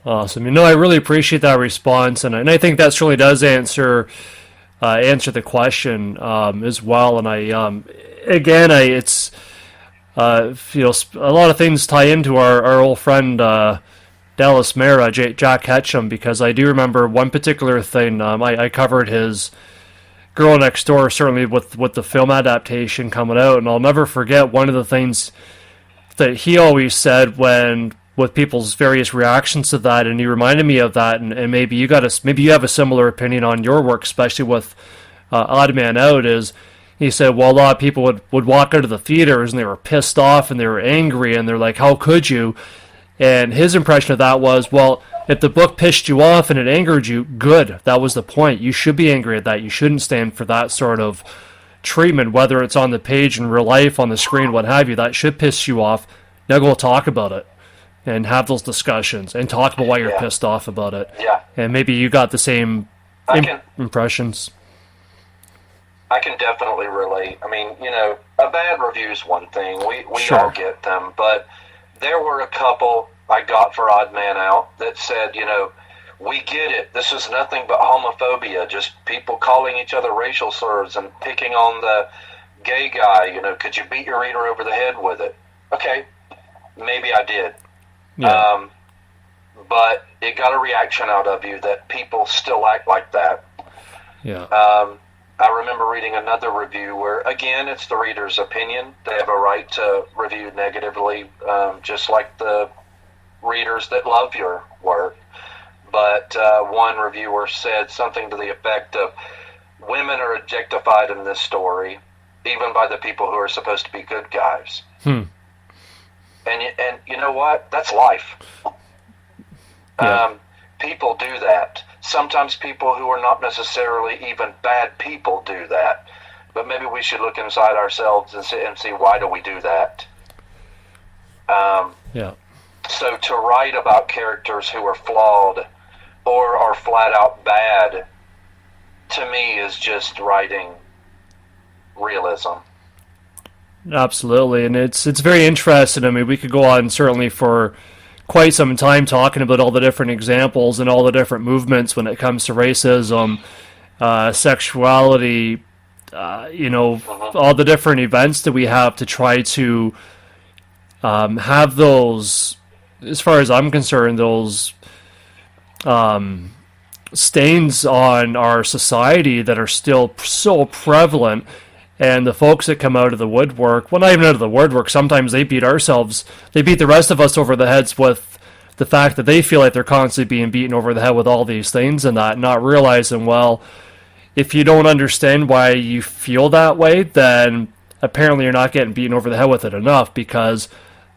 Awesome. I really appreciate that response, and I think that really does answer the question as well. And it's a lot of things tie into our old friend Dallas Mayer, Jack Ketchum, because I do remember one particular thing. I covered his Girl Next Door, certainly with the film adaptation coming out, and I'll never forget one of the things that he always said when with people's various reactions to that, and he reminded me of that, and maybe you have a similar opinion on your work, especially with Odd Man Out. Is he said, well, a lot of people would walk out of the theaters and they were pissed off and they were angry and they're like, how could you? And his impression of that was, well, if the book pissed you off and it angered you, good. That was the point. You should be angry at that. You shouldn't stand for that sort of treatment, whether it's on the page in real life, on the screen, what have you. That should piss you off. Now go talk about it and have those discussions and talk about why you're pissed off about it. Yeah. And maybe you got the same impressions. I can definitely relate. I mean, a bad review is one thing. We Sure. all get them. But there were a couple I got for Odd Man Out that said, we get it. This is nothing but homophobia, just people calling each other racial slurs and picking on the gay guy. Could you beat your reader over the head with it? Okay, maybe I did. Yeah. But it got a reaction out of you that people still act like that. Yeah. I remember reading another review where, again, it's the reader's opinion. They have a right to review negatively, just like the readers that love your work. But one reviewer said something to the effect of, women are objectified in this story, even by the people who are supposed to be good guys. And you know what? That's life. Yeah. People do that. Sometimes people who are not necessarily even bad people do that. But maybe we should look inside ourselves and see why do we do that. Yeah. So to write about characters who are flawed or are flat out bad, to me, is just writing realism. Absolutely, and it's very interesting. I mean, we could go on certainly for quite some time talking about all the different examples and all the different movements when it comes to racism, sexuality, all the different events that we have to try to have those, as far as I'm concerned, those stains on our society that are still so prevalent. And the folks that come out of the woodwork, well, not even out of the woodwork, sometimes they beat the rest of us over the heads with the fact that they feel like they're constantly being beaten over the head with all these things and that, not realizing, well, if you don't understand why you feel that way, then apparently you're not getting beaten over the head with it enough, because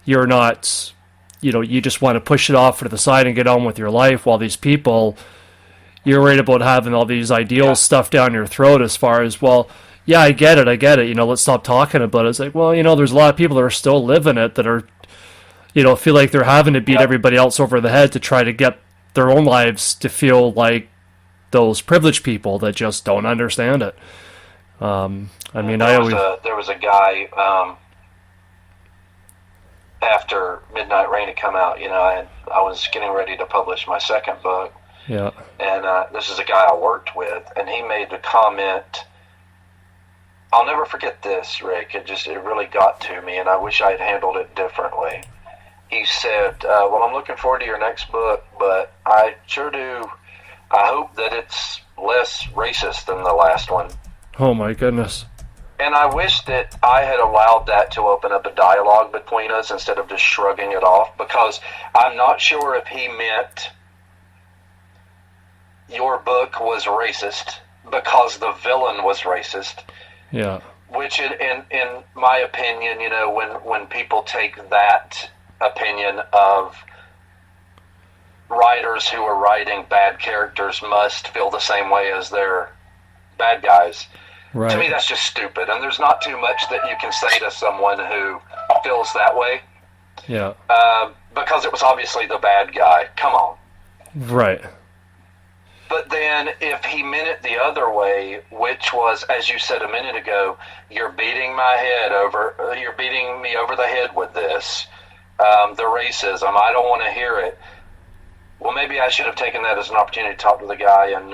you're not, you just want to push it off to the side and get on with your life, while these people, you're worried about having all these ideals stuffed down your throat as far as, well, yeah, I get it, let's stop talking about it. It's like, well, there's a lot of people that are still living it, that are, feel like they're having to beat everybody else over the head to try to get their own lives to feel like those privileged people that just don't understand it. There was a guy, after Midnight Rain had come out, I was getting ready to publish my second book. Yeah. And this is a guy I worked with, and he made a comment. I'll never forget this, Rick. It really got to me, and I wish I had handled it differently. He said, well, I'm looking forward to your next book, but I hope that it's less racist than the last one. Oh, my goodness. And I wish that I had allowed that to open up a dialogue between us instead of just shrugging it off, because I'm not sure if he meant your book was racist because the villain was racist. Yeah. Which, in my opinion, when people take that opinion of writers who are writing bad characters must feel the same way as their bad guys. Right. To me, that's just stupid. And there's not too much that you can say to someone who feels that way. Yeah. Because it was obviously the bad guy. Come on. Right. But then if he meant it the other way, which was, as you said a minute ago, you're beating me over the head with this, the racism, I don't want to hear it. Well, maybe I should have taken that as an opportunity to talk to the guy. And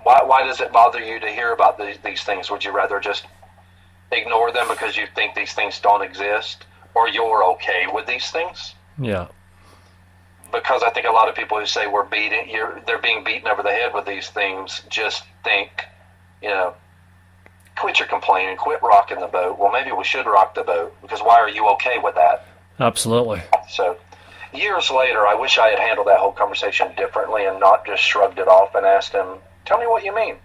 why does it bother you to hear about these things? Would you rather just ignore them because you think these things don't exist, or you're okay with these things? Yeah. Because I think a lot of people who say they're being beaten over the head with these things just think, quit your complaining, quit rocking the boat. Well, maybe we should rock the boat, because why are you okay with that? Absolutely. So years later, I wish I had handled that whole conversation differently and not just shrugged it off and asked him, tell me what you mean.